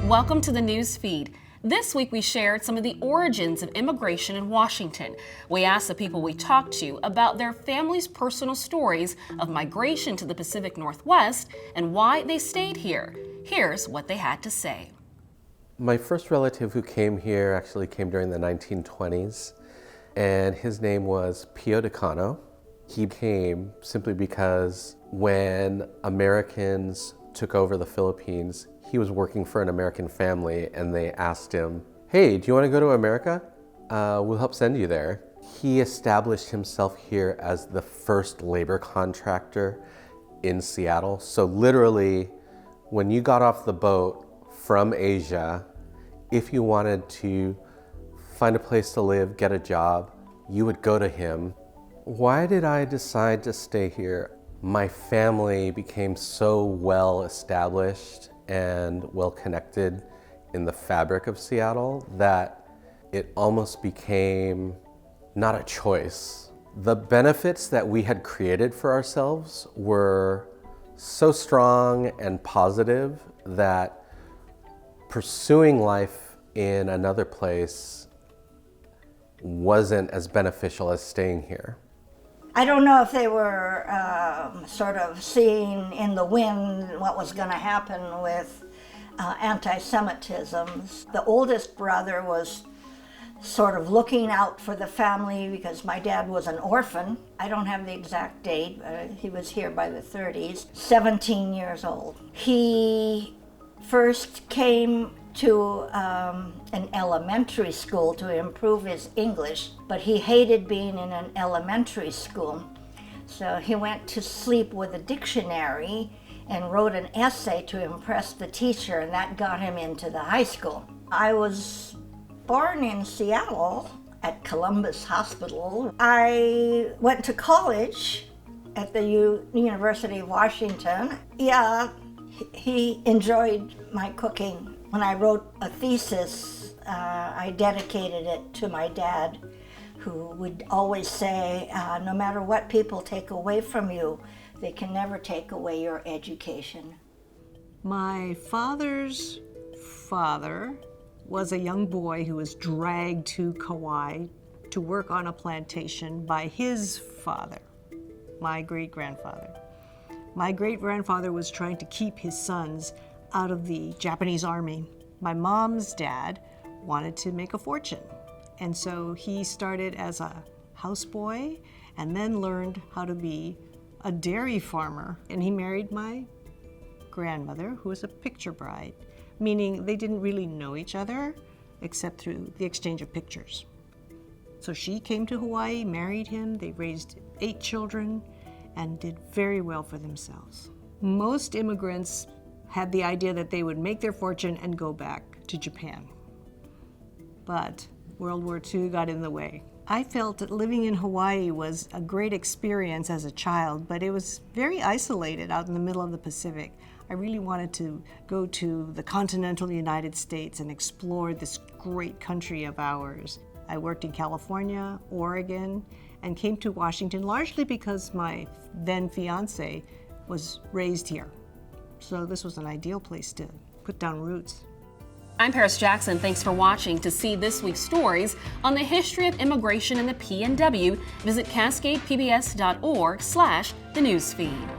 Welcome to the Newsfeed. This week we shared some of the origins of immigration in Washington. We asked the people we talked to about their families' personal stories of migration to the Pacific Northwest and why they stayed here. Here's what they had to say. My first relative who came here actually came during the 1920s, and his name was Pio Decano. He came simply because when Americans took over the Philippines, he was working for an American family and they asked him, "Hey, do you want to go to America? We'll help send you there." He established himself here as the first labor contractor in Seattle. So literally, when you got off the boat from Asia, if you wanted to find a place to live, get a job, you would go to him. Why did I decide to stay here? My family became so well established and well connected in the fabric of Seattle that it almost became not a choice. The benefits that we had created for ourselves were so strong and positive that pursuing life in another place wasn't as beneficial as staying here. I don't know if they were sort of seeing in the wind what was going to happen with anti-Semitism. The oldest brother was sort of looking out for the family because my dad was an orphan. I don't have the exact date, but he was here by the 30s, 17 years old. He first came to an elementary school to improve his English, but he hated being in an elementary school. So he went to sleep with a dictionary and wrote an essay to impress the teacher, and that got him into the high school. I was born in Seattle at Columbus Hospital. I went to college at the University of Washington. Yeah, he enjoyed my cooking. When I wrote a thesis, I dedicated it to my dad, who would always say, no matter what people take away from you, they can never take away your education. My father's father was a young boy who was dragged to Kauai to work on a plantation by his father, my great-grandfather. My great-grandfather was trying to keep his sons out of the Japanese army. My mom's dad wanted to make a fortune, and so he started as a houseboy and then learned how to be a dairy farmer. And he married my grandmother, who was a picture bride, meaning they didn't really know each other except through the exchange of pictures. So she came to Hawaii, married him, they raised 8 children, and did very well for themselves. Most immigrants had the idea that they would make their fortune and go back to Japan. But World War II got in the way. I felt that living in Hawaii was a great experience as a child, but it was very isolated out in the middle of the Pacific. I really wanted to go to the continental United States and explore this great country of ours. I worked in California, Oregon, and came to Washington largely because my then fiance was raised here. So this was an ideal place to put down roots. I'm Paris Jackson. Thanks for watching. To see this week's stories on the history of immigration in the PNW, visit cascadepbs.org/thenewsfeed.